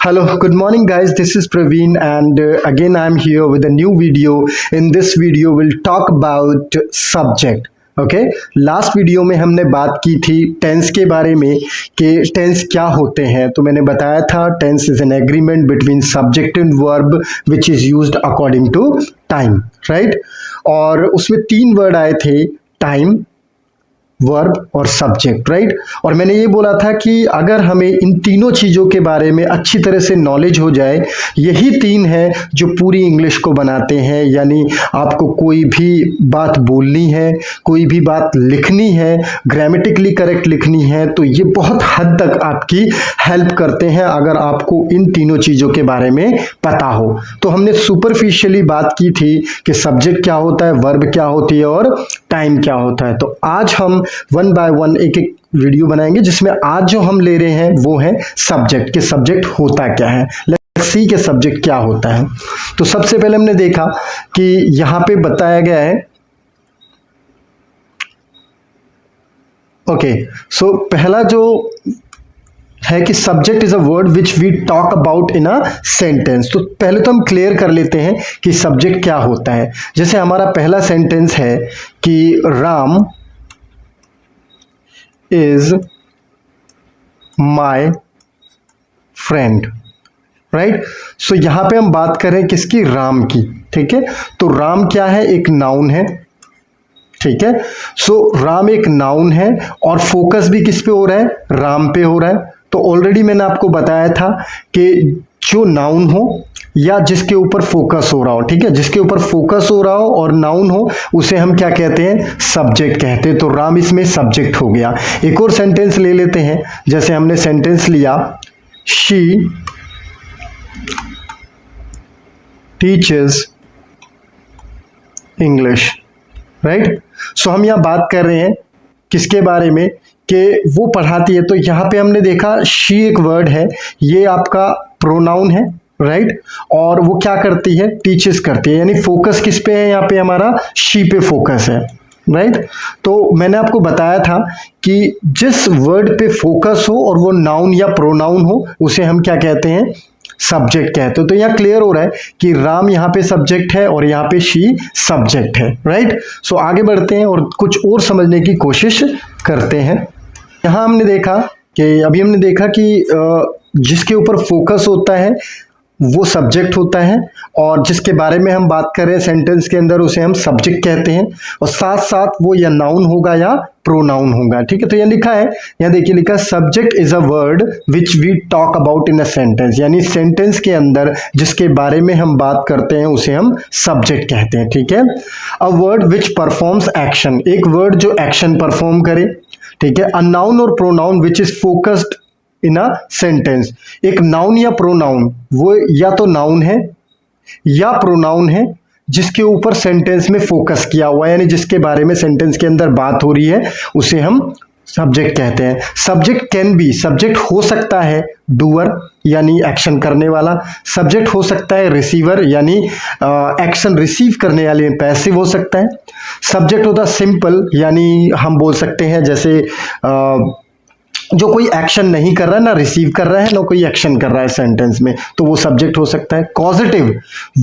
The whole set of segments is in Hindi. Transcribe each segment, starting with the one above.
Hello, good morning guys. This is Praveen and again I'm here with a new video. In this video we'll talk about subject. Okay last video में हमने बात की थी टेंस के बारे में कि टेंस क्या होते हैं। तो मैंने बताया था tense is an agreement between subject and verb which is used according to time, right. और उसमें तीन वर्ड आए थे, टाइम, वर्ब और सब्जेक्ट, राइट। और मैंने ये बोला था कि अगर हमें इन तीनों चीज़ों के बारे में अच्छी तरह से नॉलेज हो जाए, यही तीन है जो पूरी इंग्लिश को बनाते हैं। यानी आपको कोई भी बात बोलनी है, कोई भी बात लिखनी है, ग्रामेटिकली करेक्ट लिखनी है, तो ये बहुत हद तक आपकी हेल्प करते हैं अगर आपको इन तीनों चीज़ों के बारे में पता हो। तो हमने सुपरफिशियली बात की थी कि सब्जेक्ट क्या होता है, वर्ब क्या होती है और टाइम क्या होता है। तो आज हम वन बाय वन एक एक वीडियो बनाएंगे जिसमें आज जो हम ले रहे हैं वो है सब्जेक्ट, कि सब्जेक्ट होता क्या है। लेट्स सी कि सब्जेक्ट क्या होता है। तो सबसे पहले हमने देखा कि यहां पे बताया गया है, ओके सो पहला जो है कि subject is a word which we talk about in a sentence. तो पहले तो हम क्लियर कर लेते हैं कि सब्जेक्ट क्या होता है। जैसे हमारा पहला सेंटेंस है कि Ram is my friend, right. So यहां पे हम बात करें किसकी, राम की, ठीक है। तो राम क्या है, एक नाउन है, ठीक है। सो राम एक नाउन है और फोकस भी किस पे हो रहा है, राम पे हो रहा है। तो ऑलरेडी मैंने आपको बताया था कि जो नाउन हो या जिसके ऊपर फोकस हो रहा हो, ठीक है, जिसके ऊपर फोकस हो रहा हो और नाउन हो उसे हम क्या कहते हैं, सब्जेक्ट कहते हैं। तो राम इसमें सब्जेक्ट हो गया। एक और सेंटेंस ले लेते हैं। जैसे हमने सेंटेंस लिया, शी टीचेस इंग्लिश, राइट। सो हम यहां बात कर रहे हैं किसके बारे में, कि वो पढ़ाती है। तो यहां पे हमने देखा शी एक वर्ड है, ये आपका प्रोनाउन है, राइट। और वो क्या करती है, टीचेस करती है। यानी फोकस किस पे है, यहाँ पे हमारा शी पे फोकस है, राइट। तो मैंने आपको बताया था कि जिस वर्ड पे फोकस हो और वो नाउन या प्रोनाउन हो उसे हम क्या कहते हैं, सब्जेक्ट कहते हो। तो यहाँ क्लियर हो रहा है कि राम यहाँ पे सब्जेक्ट है और यहाँ पे शी सब्जेक्ट है, राइट। सो आगे बढ़ते हैं और कुछ और समझने की कोशिश करते हैं। यहाँ हमने देखा कि अभी हमने देखा कि जिसके ऊपर फोकस होता है वो सब्जेक्ट होता है और जिसके बारे में हम बात कर रहे हैं सेंटेंस के अंदर उसे हम सब्जेक्ट कहते हैं। और साथ साथ वो या नाउन होगा या प्रोनाउन होगा, ठीक है। तो यहाँ लिखा है, यहाँ देखिए लिखा है, subject is a word which we talk about in a sentence. यानी सेंटेंस के अंदर जिसके बारे में हम बात करते हैं उसे हम सब्जेक्ट कहते हैं, ठीक है। अ वर्ड विच परफॉर्म्स एक्शन, एक वर्ड जो एक्शन परफॉर्म करे, ठीक है। अ नाउन और pronoun which is focused in a sentence, एक नाउन या प्रोनाउन, वो या तो नाउन है या प्रोनाउन है जिसके ऊपर सेंटेंस में फोकस किया हुआ है, यानी जिसके बारे में सेंटेंस के अंदर बात हो रही है उसे हम सब्जेक्ट कहते हैं। सब्जेक्ट कैन बी, सब्जेक्ट हो सकता है डूअर यानी एक्शन करने वाला, सब्जेक्ट हो सकता है रिसीवर यानी एक्शन रिसीव करने वाले, पैसिव हो सकता है। सब्जेक्ट होता है सिंपल, यानी हम बोल सकते हैं जैसे जो कोई एक्शन नहीं कर रहा है, ना रिसीव कर रहा है ना कोई एक्शन कर रहा है सेंटेंस में, तो वो सब्जेक्ट हो सकता है। कॉजेटिव,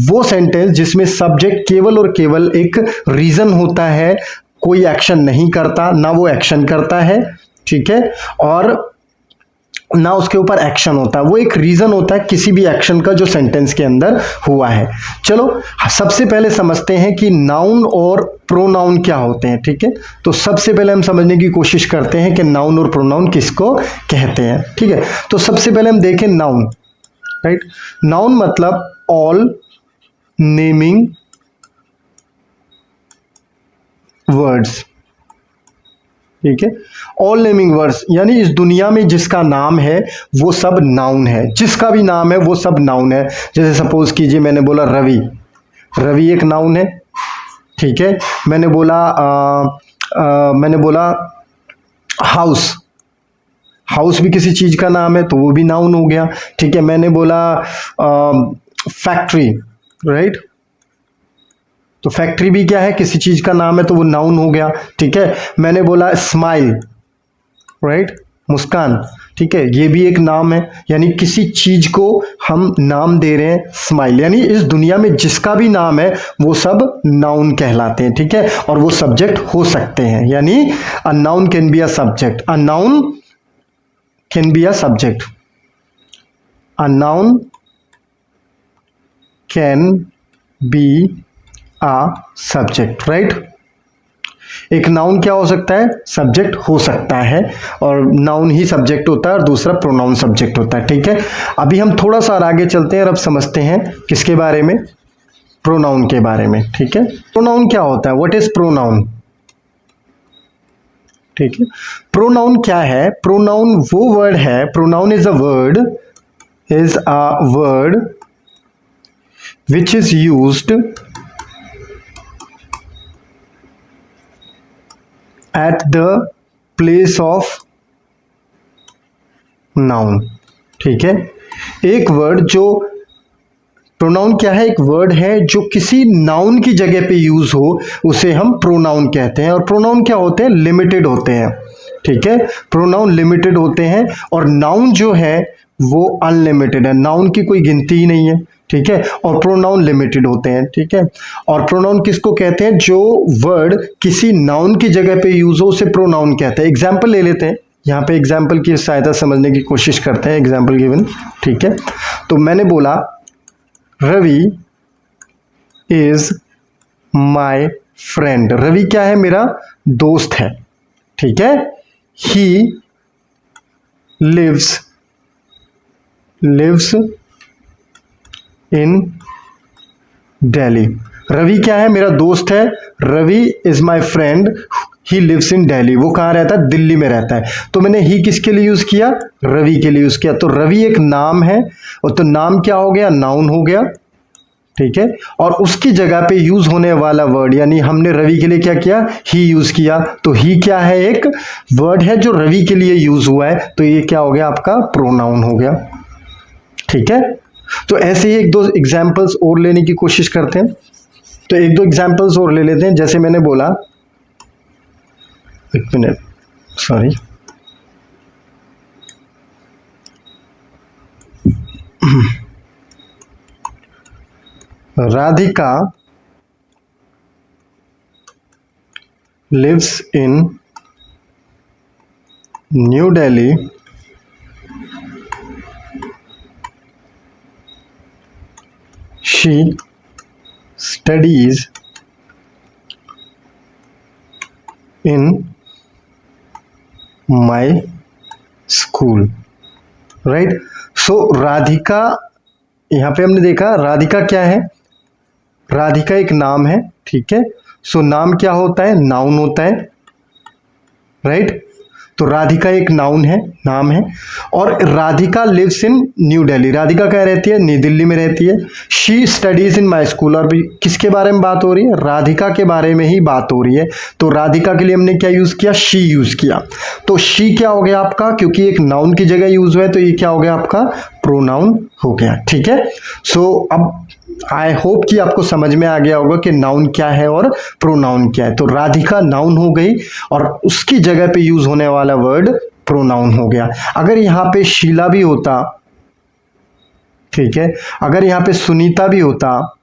वो सेंटेंस जिसमें सब्जेक्ट केवल और केवल एक रीजन होता है, कोई एक्शन नहीं करता, ना वो एक्शन करता है, ठीक है, और ना उसके ऊपर एक्शन होता है, वो एक रीजन होता है किसी भी एक्शन का जो सेंटेंस के अंदर हुआ है। चलो सबसे पहले समझते हैं कि नाउन और प्रोनाउन क्या होते हैं, ठीक है। तो सबसे पहले हम समझने की कोशिश करते हैं कि नाउन और प्रोनाउन किसको कहते हैं, ठीक है। तो सबसे पहले हम देखें नाउन, राइट। नाउन मतलब ऑल नेमिंग वर्ड्स, ठीक है। ऑल नेमिंग वर्ड्स यानी इस दुनिया में जिसका नाम है वो सब नाउन है, जिसका भी नाम है वो सब नाउन है। जैसे सपोज कीजिए मैंने बोला रवि, रवि एक नाउन है, ठीक है। मैंने बोला हाउस, हाउस भी किसी चीज का नाम है तो वो भी नाउन हो गया, ठीक है। मैंने बोला फैक्ट्री, राइट, तो फैक्ट्री भी क्या है, किसी चीज का नाम है तो वो नाउन हो गया, ठीक है। मैंने बोला स्माइल, राइट, मुस्कान, ठीक है, ये भी एक नाम है, यानी किसी चीज को हम नाम दे रहे हैं, स्माइल, यानी इस दुनिया में जिसका भी नाम है वो सब नाउन कहलाते हैं, ठीक है, और वो सब्जेक्ट हो सकते हैं, यानी a noun can be a subject, a noun can be a subject, a noun can be a subject, right. एक नाउन क्या हो सकता है, सब्जेक्ट हो सकता है, और नाउन ही सब्जेक्ट होता है और दूसरा प्रोनाउन सब्जेक्ट होता है, ठीक है। अभी हम थोड़ा सा और आगे चलते हैं और अब समझते हैं किसके बारे में, प्रोनाउन के बारे में, ठीक है। प्रोनाउन क्या होता है, व्हाट इज प्रोनाउन, ठीक है। प्रोनाउन क्या है, प्रोनाउन वो वर्ड है, pronoun is a word which is used at the place of noun, ठीक है। एक वर्ड जो प्रोनाउन क्या है, एक वर्ड है जो किसी नाउन की जगह पे यूज हो उसे हम प्रोनाउन कहते हैं, और प्रोनाउन क्या होते हैं, लिमिटेड होते हैं, ठीक है। प्रोनाउन लिमिटेड होते हैं और नाउन जो है वो अनलिमिटेड है, नाउन की कोई गिनती ही नहीं है, ठीक है, और प्रोनाउन लिमिटेड होते हैं, ठीक है। और प्रोनाउन किसको कहते हैं, जो वर्ड किसी नाउन की जगह पे यूज हो उसे प्रोनाउन कहते हैं। एग्जाम्पल ले लेते हैं, यहाँ पे एग्जाम्पल की सहायता समझने की कोशिश करते हैं, एग्जाम्पल गिवन, ठीक है। तो मैंने बोला Ravi is my friend, Ravi क्या है, मेरा दोस्त है, ठीक है। He lives in Delhi, Ravi क्या है, मेरा दोस्त है, Ravi is my friend, he lives in Delhi, वो कहाँ रहता है, दिल्ली में रहता है। तो मैंने ही किसके लिए यूज किया, रवि के लिए यूज किया, तो रवि एक नाम है, और तो नाम क्या हो गया, नाउन हो गया, ठीक है। और उसकी जगह पे यूज होने वाला वर्ड, यानी हमने रवि के लिए क्या किया, ही यूज किया, तो ही क्या है, एक वर्ड है जो रवि के लिए यूज हुआ है, तो ये क्या हो गया, आपका प्रोनाउन हो गया, ठीक है। तो ऐसे ही एक दो एग्जाम्पल्स और लेने की कोशिश करते हैं, तो एक दो एग्जाम्पल्स और ले लेते हैं। जैसे मैंने बोला, एक minute, sorry, Radhika lives in new Delhi, she studies in my school, right. So Radhika, यहां पे हमने देखा राधिका क्या है, राधिका एक नाम है, ठीक है। सो नाम क्या होता है, नाउन होता है, राइट। तो राधिका एक नाउन है, नाम है, और Radhika lives in new Delhi, Radhika क्या रहती है, नई दिल्ली में रहती है। She studies in my school, और भी किसके बारे में बात हो रही है, राधिका के बारे में ही बात हो रही है, तो राधिका के लिए हमने क्या यूज किया, शी यूज किया। तो शी क्या हो गया आपका, क्योंकि एक नाउन की जगह यूज हुआ है, तो ये क्या हो गया आपका, प्रोनाउन हो गया, ठीक है। सो अब आई होप कि आपको समझ में आ गया होगा कि नाउन क्या है और प्रोनाउन क्या है। तो राधिका नाउन हो गई और उसकी जगह पे यूज होने वाला वर्ड प्रोनाउन हो गया। अगर यहां पे शीला भी होता, ठीक है, अगर यहां पे सुनीता भी होता,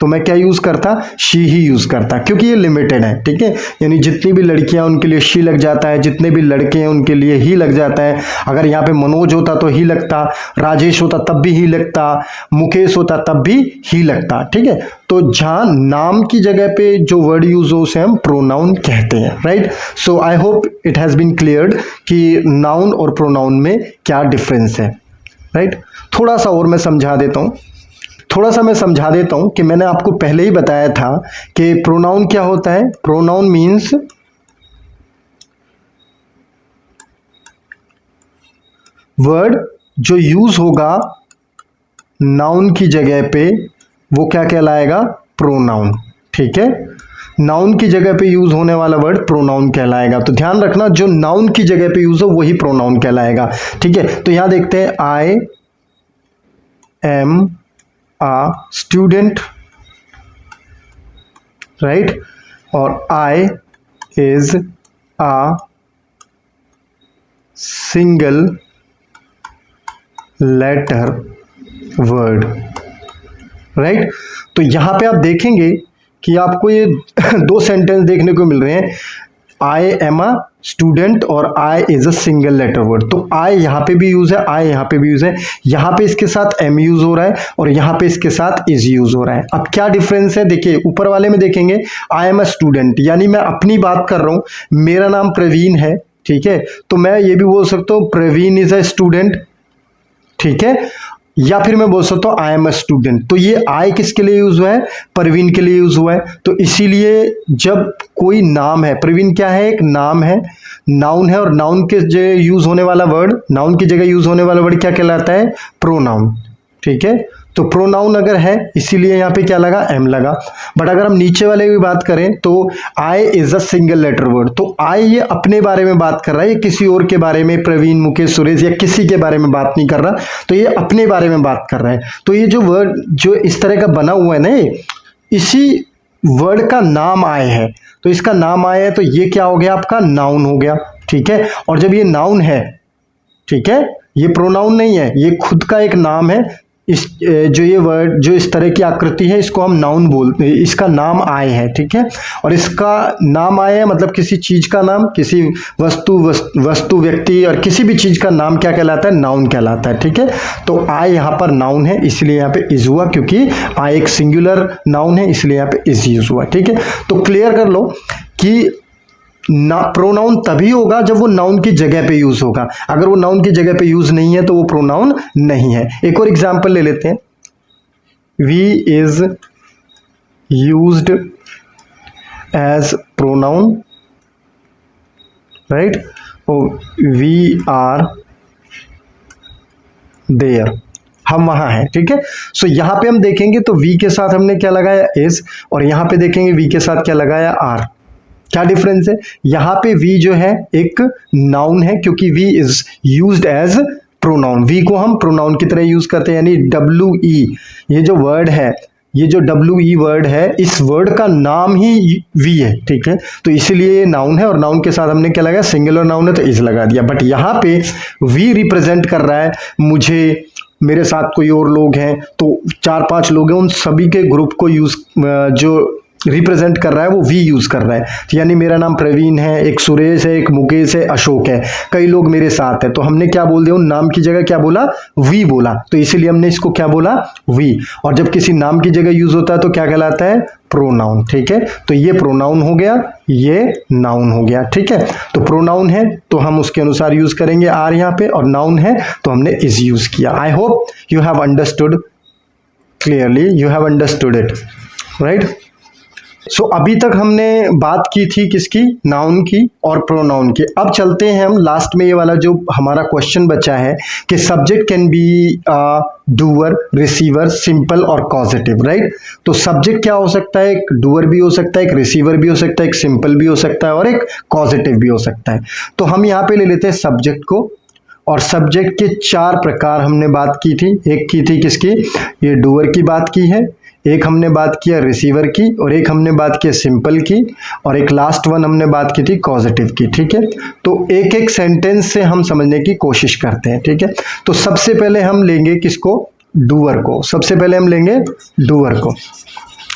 तो मैं क्या यूज करता, शी ही यूज करता, क्योंकि ये लिमिटेड है, ठीक है। यानी जितनी भी लड़कियां उनके लिए शी लग जाता है, जितने भी लड़के हैं उनके लिए ही लग जाता है। अगर यहाँ पे मनोज होता तो ही लगता, राजेश होता तब भी ही लगता, मुकेश होता तब भी ही लगता, ठीक है। तो जहां नाम की जगह पे जो वर्ड यूज हो उसे हम प्रोनाउन कहते हैं, right. So I hope it has been cleared कि नाउन और प्रोनाउन में क्या डिफरेंस है, राइट। थोड़ा सा और मैं समझा देता हूं कि मैंने आपको पहले ही बताया था कि प्रोनाउन क्या होता है। प्रोनाउन मीन्स वर्ड जो यूज होगा नाउन की जगह पे, वो क्या कहलाएगा, प्रोनाउन, ठीक है। नाउन की जगह पे यूज होने वाला वर्ड प्रोनाउन कहलाएगा। तो ध्यान रखना, जो नाउन की जगह पे यूज हो वही प्रोनाउन कहलाएगा, ठीक है। तो यहां देखते हैं, I am a student, right, और I is a single letter word, right. तो यहां पे आप देखेंगे कि आपको ये दो सेंटेंस देखने को मिल रहे हैं, आई एम अ स्टूडेंट और I is a single letter word. तो आई यहां पे भी यूज है, आई यहां पे भी यूज है, यहां पे इसके साथ एम यूज हो रहा है और यहां पे इसके साथ इज यूज हो रहा है। अब क्या डिफरेंस है, देखिए ऊपर वाले में देखेंगे आई एम अ स्टूडेंट, यानी मैं अपनी बात कर रहा हूं, मेरा नाम प्रवीण है, ठीक है, तो मैं ये भी बोल सकता हूं प्रवीण इज अ स्टूडेंट, ठीक है, या फिर मैं बोल सकता हूं आई एम अ स्टूडेंट। तो ये आई किसके लिए यूज हुआ है, प्रवीण के लिए यूज हुआ है। तो इसीलिए जब कोई नाम है, प्रवीण क्या है, एक नाम है, नाउन है, और नाउन के जगह यूज होने वाला वर्ड, नाउन की जगह यूज होने वाला वर्ड क्या कहलाता है, प्रोनाउन, ठीक है। तो प्रोनाउन अगर है इसीलिए यहां पे क्या लगा, एम लगा। बट अगर हम नीचे वाले की बात करें तो I is a single letter word, तो आई ये अपने बारे में बात कर रहा है, ये किसी और के बारे में, प्रवीण, मुकेश, सुरेश या किसी के बारे में बात नहीं कर रहा, तो ये अपने बारे में बात कर रहा है। तो ये जो वर्ड जो इस तरह का बना हुआ है ना, इसी वर्ड का नाम आए है, तो इसका नाम आया है, तो ये क्या हो गया, आपका नाउन हो गया, ठीक है। और जब ये नाउन है, ठीक है, ये प्रोनाउन नहीं है, ये खुद का एक नाम है, इस जो ये वर्ड जो इस तरह की आकृति है इसको हम नाउन बोलते हैं, इसका नाम आए है, ठीक है। और इसका नाम आए है मतलब किसी चीज का नाम, किसी वस्तु व्यक्ति और किसी भी चीज का नाम क्या कहलाता है, नाउन कहलाता है, ठीक है। तो आए यहाँ पर नाउन है, इसलिए यहाँ पे इज हुआ, क्योंकि आए एक सिंगुलर नाउन है, इसलिए यहाँ पे इज यूज हुआ, ठीक है। तो क्लियर कर लो कि ना प्रोनाउन तभी होगा जब वो नाउन की जगह पे यूज होगा, अगर वो नाउन की जगह पे यूज नहीं है तो वो प्रोनाउन नहीं है। एक और एग्जांपल ले लेते हैं, we is used as pronoun, right, we are there, हम वहां हैं, ठीक है। सो यहां पे हम देखेंगे तो वी के साथ हमने क्या लगाया, इज, और यहां पे देखेंगे वी के साथ क्या लगाया, आर। क्या डिफरेंस है, यहां पे वी जो है एक नाउन है, क्योंकि we is used as pronoun, we को हम प्रोनाउन की तरह यूज करते हैं, यानी डब्ल्यू ई, ये जो वर्ड है, ये जो डब्ल्यू ई वर्ड है, इस वर्ड का नाम ही वी है, ठीक है। तो इसीलिए ये नाउन है, और नाउन के साथ हमने क्या लगाया, सिंगुलर नाउन है तो इज लगा दिया। बट यहाँ पे वी रिप्रेजेंट कर रहा है मुझे, मेरे साथ कोई और लोग हैं, तो 4-5 लोग हैं, उन सभी के ग्रुप को यूज जो रिप्रेजेंट कर रहा है वो वी यूज कर रहा है। तो यानी मेरा नाम प्रवीण है, एक सुरेश है, एक मुकेश है, अशोक है, कई लोग मेरे साथ है, तो हमने क्या बोल दिया, उन नाम की जगह क्या बोला, वी बोला, तो इसीलिए हमने इसको क्या बोला, वी। और जब किसी नाम की जगह यूज होता है तो क्या कहलाता है, प्रोनाउन, ठीक है। तो ये प्रोनाउन हो गया, ये नाउन हो गया, ठीक है। तो प्रोनाउन है तो हम उसके अनुसार यूज करेंगे आर यहाँ पे, और नाउन है तो हमने इज यूज किया। I hope you have understood clearly, you have understood it, right. So अभी तक हमने बात की थी किसकी, नाउन की और प्रोनाउन की। अब चलते हैं हम लास्ट में, ये वाला जो हमारा क्वेश्चन बचा है कि subject can be doer, receiver, simple और कॉजेटिव, राइट। तो सब्जेक्ट क्या हो सकता है, एक डूअर भी हो सकता है, एक रिसीवर भी हो सकता है, एक सिंपल भी हो सकता है और एक कॉजेटिव भी हो सकता है। तो हम यहाँ पे ले लेते हैं सब्जेक्ट को, और सब्जेक्ट के 4 प्रकार हमने बात की थी। एक की थी किसकी, ये डूअर की बात की है, एक हमने बात किया रिसीवर की, और एक हमने बात की सिंपल की, और एक लास्ट वन हमने बात की थी पॉजिटिव की, ठीक है। तो एक एक सेंटेंस से हम समझने की कोशिश करते हैं, ठीक है। तो सबसे पहले हम लेंगे किसको, डूअर को, सबसे पहले हम लेंगे डूअर को।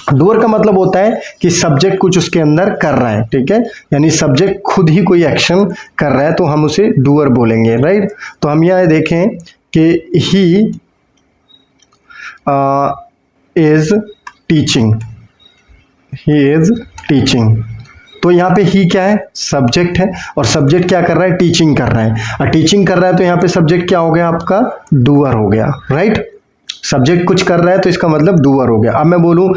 डूअर का मतलब होता है कि सब्जेक्ट कुछ उसके अंदर कर रहा है, ठीक है, यानी सब्जेक्ट खुद ही कोई एक्शन कर रहा है तो हम उसे डूअर बोलेंगे, राइट। तो हम यहाँ देखें कि he is teaching, he is teaching, तो यहाँ पे ही क्या है, सब्जेक्ट है, और सब्जेक्ट क्या कर रहा है, टीचिंग कर रहा है, और टीचिंग कर रहा है तो यहाँ पे सब्जेक्ट क्या हो गया, आपका डूअर हो गया, राइट। सब्जेक्ट कुछ कर रहा है तो इसका मतलब डूअर हो गया। अब मैं बोलूं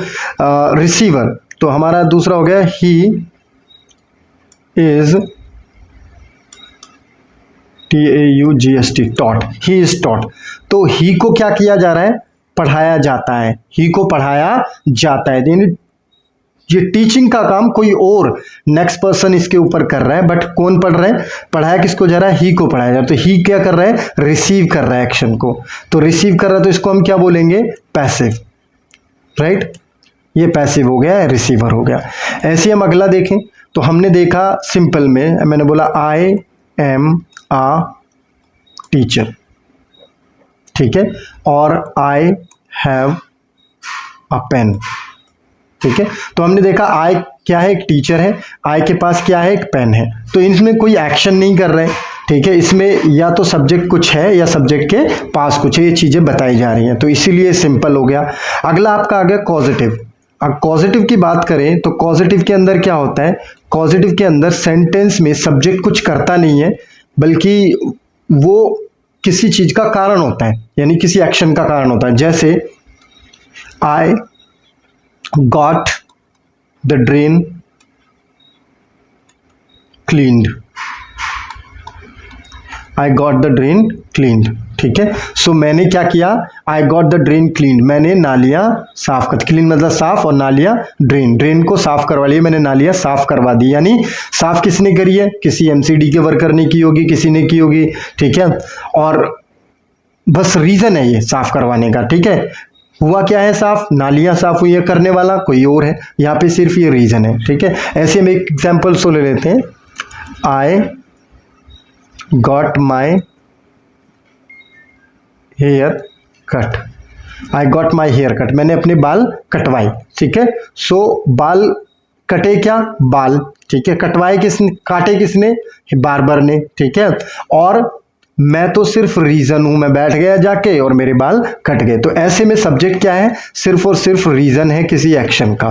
रिसीवर, तो हमारा दूसरा हो गया he is TAUGST, taught, he is taught. तो ही को क्या किया जा रहा है, पढ़ाया जाता है, ही को पढ़ाया जाता है, यानी ये टीचिंग का काम कोई और नेक्स्ट पर्सन इसके ऊपर कर रहा है, बट कौन पढ़ रहा है, पढ़ाया किसको जा रहा है, ही को पढ़ाया जा रहा है। तो ही क्या कर रहा है, रिसीव कर रहा है एक्शन को, तो रिसीव कर रहा है तो इसको हम क्या बोलेंगे, पैसिव, राइट। ये पैसिव हो गया, रिसीवर हो गया। ऐसे हम अगला देखें तो हमने देखा सिंपल में, मैंने बोला आई एम अ टीचर, ठीक है, और आई हैव अ पेन, ठीक है। तो हमने देखा आई क्या है, एक टीचर है, आई के पास क्या है, एक पेन है। तो इसमें कोई एक्शन नहीं कर रहे, ठीक है, इसमें या तो सब्जेक्ट कुछ है या सब्जेक्ट के पास कुछ है, ये चीजें बताई जा रही हैं, तो इसीलिए सिंपल हो गया। अगला आपका आ गया कॉजेटिव। अब कॉजेटिव की बात करें तो कॉजेटिव के अंदर क्या होता है, कॉजेटिव के अंदर सेंटेंस में सब्जेक्ट कुछ करता नहीं है, बल्कि वो किसी चीज का कारण होता है, यानी किसी एक्शन का कारण होता है। जैसे I got the drain cleaned, I got the drain cleaned, ठीक है। सो मैंने क्या किया, I got the drain cleaned, मैंने नालियां साफ कर, क्लीन मतलब साफ, और नालियां ड्रेन, ड्रेन को साफ करवा लिया, मैंने नालियां साफ करवा दी। यानी साफ किसने करी है, किसी एमसीडी के वर्कर ने की होगी, किसी ने की होगी, ठीक है, और बस रीजन है ये साफ करवाने का, ठीक है। हुआ क्या है, साफ, नालियां साफ हुई है, करने वाला कोई और है, यहाँ पे सिर्फ ये रीजन है, ठीक है। ऐसे में एक एग्जाम्पल सो ले लेते हैं, I got my hair cut, I got my hair cut, मैंने अपने बाल कटवाए, ठीक है। सो बाल कटे क्या, बाल, ठीक है, कटवाए किसने, काटे किसने, बार्बर ने, ठीक है। और मैं तो सिर्फ रीजन हूं, मैं बैठ गया जाके और मेरे बाल कट गए। तो ऐसे में सब्जेक्ट क्या है, सिर्फ और सिर्फ रीजन है किसी एक्शन का,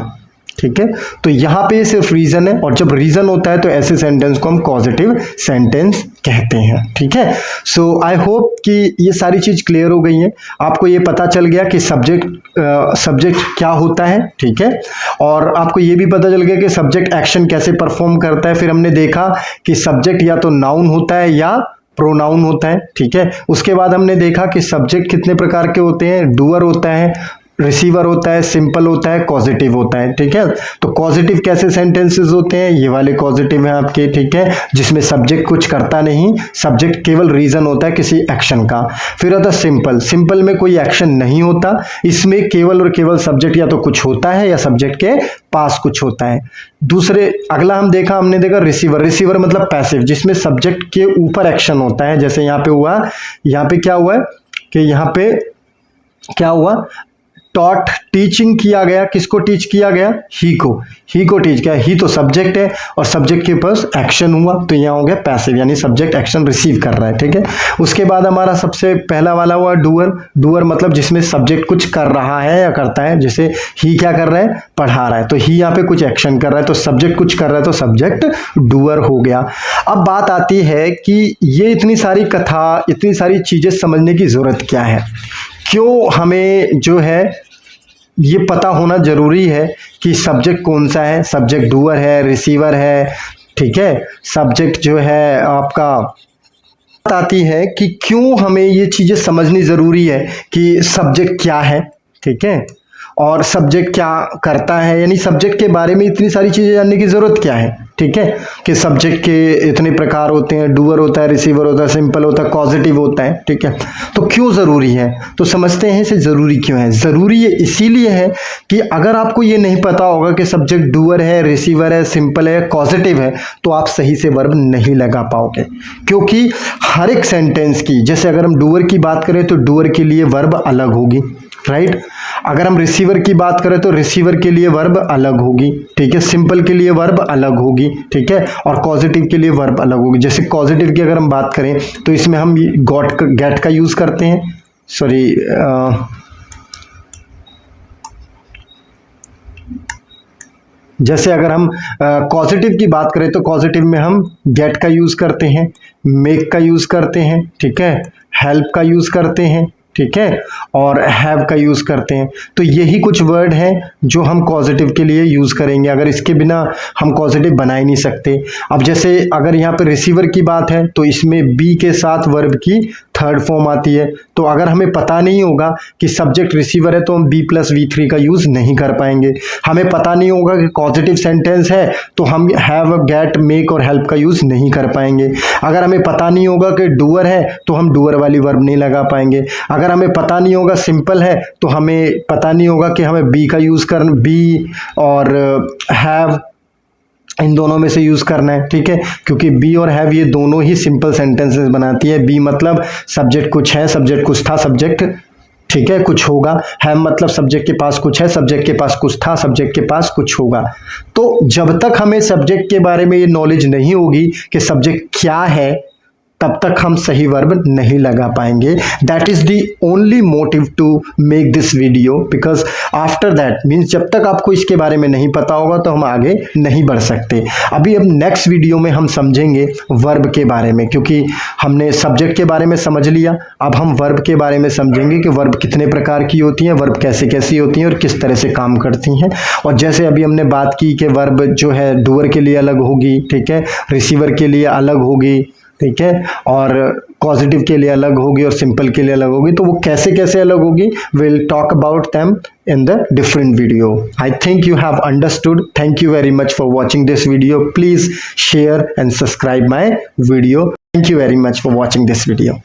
ठीक है। तो यहां पे सिर्फ रीजन है, और जब रीजन होता है तो ऐसे सेंटेंस को हम पॉजिटिव सेंटेंस कहते हैं, ठीक है। सो आई होप कि ये सारी चीज क्लियर हो गई है, आपको ये पता चल गया कि सब्जेक्ट क्या होता है, ठीक है, और आपको ये भी पता चल गया कि सब्जेक्ट एक्शन कैसे परफॉर्म करता है। फिर हमने देखा कि सब्जेक्ट या तो नाउन होता है या प्रोनाउन होता है, ठीक है। उसके बाद हमने देखा कि सब्जेक्ट कितने प्रकार के होते हैं, डूअर होता है, रिसीवर होता है, सिंपल होता है, कॉजेटिव होता है, ठीक है। तो कॉजेटिव कैसे सेंटेंसेस होते हैं, ये वाले कॉजेटिव हैं आपके, ठीक है, जिसमें सब्जेक्ट कुछ करता नहीं, सब्जेक्ट केवल रीजन होता है किसी एक्शन का। फिर होता है सिंपल, सिंपल में कोई एक्शन नहीं होता, इसमें केवल और केवल सब्जेक्ट या तो कुछ होता है या सब्जेक्ट के पास कुछ होता है। दूसरे अगला हमने देखा रिसीवर, रिसीवर मतलब पैसिव, जिसमें सब्जेक्ट के ऊपर एक्शन होता है। जैसे यहाँ पे हुआ, यहाँ पे क्या हुआ है कि यहाँ पे क्या हुआ, टॉट, टीचिंग किया गया, किसको टीच किया गया, ही को टीच किया, ही तो सब्जेक्ट है और सब्जेक्ट के पास एक्शन हुआ, तो यहाँ हो गया पैसिव, यानी सब्जेक्ट एक्शन रिसीव कर रहा है, ठीक है। उसके बाद हमारा सबसे पहला वाला हुआ डूअर, डूअर मतलब जिसमें सब्जेक्ट कुछ कर रहा है या करता है, जैसे ही क्या कर रहा है, पढ़ा रहा है, तो ही यहाँ पे कुछ एक्शन कर रहा है, तो सब्जेक्ट कुछ कर रहा है, तो सब्जेक्ट डूअर हो गया। अब बात आती है कि ये इतनी सारी कथा, इतनी सारी चीजें समझने की जरूरत क्या है, क्यों हमें जो है ये पता होना जरूरी है कि सब्जेक्ट कौन सा है, सब्जेक्ट डूअर है, रिसीवर है, ठीक है, सब्जेक्ट जो है आपका आती है कि क्यों हमें ये चीजें समझनी जरूरी है कि सब्जेक्ट क्या है, ठीक है, और सब्जेक्ट क्या करता है, यानी सब्जेक्ट के बारे में इतनी सारी चीजें जानने की जरूरत क्या है, ठीक है, कि सब्जेक्ट के इतने प्रकार होते हैं, डूअर होता है, रिसीवर होता है, सिंपल होता है, कॉजेटिव होता है, ठीक है। तो क्यों जरूरी है, तो समझते हैं इसे जरूरी क्यों है। जरूरी ये इसीलिए है कि अगर आपको ये नहीं पता होगा कि सब्जेक्ट डूअर है, रिसीवर है, सिंपल है, कॉजेटिव है, तो आप सही से वर्ब नहीं लगा पाओगे, क्योंकि हर एक सेंटेंस की, जैसे अगर हम डूअर की बात करें तो डूअर के लिए वर्ब अलग होगी, राइट। अगर हम रिसीवर की बात करें तो रिसीवर के लिए वर्ब अलग होगी, ठीक है, सिंपल के लिए वर्ब अलग होगी, ठीक है, और कॉजेटिव के लिए वर्ब अलग होगी। जैसे कॉजेटिव की अगर हम बात करें तो इसमें हम गॉट गेट का यूज करते हैं, सॉरी जैसे अगर हम कॉजेटिव की बात करें तो कॉजेटिव में हम गेट का यूज करते हैं, मेक का यूज करते हैं, ठीक है, हेल्प का यूज करते हैं, ठीक है, और हैव का यूज करते हैं। तो यही कुछ वर्ड हैं जो हम कॉजेटिव के लिए यूज करेंगे, अगर इसके बिना हम कॉजेटिव बना ही नहीं सकते। अब जैसे अगर यहाँ पे रिसीवर की बात है तो इसमें बी के साथ वर्ब की थर्ड फॉर्म आती है, तो अगर हमें पता नहीं होगा कि सब्जेक्ट रिसीवर है तो हम बी प्लस V3 का यूज नहीं कर पाएंगे। हमें पता नहीं होगा कि पॉजिटिव सेंटेंस है तो हम हैव, गेट, मेक और हेल्प का यूज नहीं कर पाएंगे। अगर हमें पता नहीं होगा कि डूअर है तो हम डूअर वाली वर्ब नहीं लगा पाएंगे। अगर हमें पता नहीं होगा सिंपल है तो हमें पता नहीं होगा कि हमें बी का यूज करना, बी और हैव इन दोनों में से यूज करना है, ठीक है, क्योंकि बी और हैव ये दोनों ही सिंपल सेंटेंसेस बनाती है। बी मतलब सब्जेक्ट कुछ है, सब्जेक्ट कुछ था, सब्जेक्ट ठीक है कुछ होगा। हैव मतलब सब्जेक्ट के पास कुछ है, सब्जेक्ट के पास कुछ था, सब्जेक्ट के पास कुछ होगा। तो जब तक हमें सब्जेक्ट के बारे में ये नॉलेज नहीं होगी कि सब्जेक्ट क्या है, तब तक हम सही वर्ब नहीं लगा पाएंगे। That is the only motive to make this video, because after that means जब तक आपको इसके बारे में नहीं पता होगा तो हम आगे नहीं बढ़ सकते। अभी अब नेक्स्ट वीडियो में हम समझेंगे वर्ब के बारे में, क्योंकि हमने सब्जेक्ट के बारे में समझ लिया, अब हम वर्ब के बारे में समझेंगे कि वर्ब कितने प्रकार की होती हैं, वर्ब कैसे कैसी होती हैं और किस तरह से काम करती हैं। और जैसे अभी हमने बात की कि वर्ब जो है डूअर के लिए अलग होगी, ठीक है, रिसीवर के लिए अलग होगी, ठीक है, और पॉजिटिव के लिए अलग होगी और सिंपल के लिए अलग होगी। तो वो कैसे कैसे अलग होगी, will talk about them in the different video. I think you have understood. Thank you very much for watching this video. Please share and subscribe my video. Thank you very much for watching this video.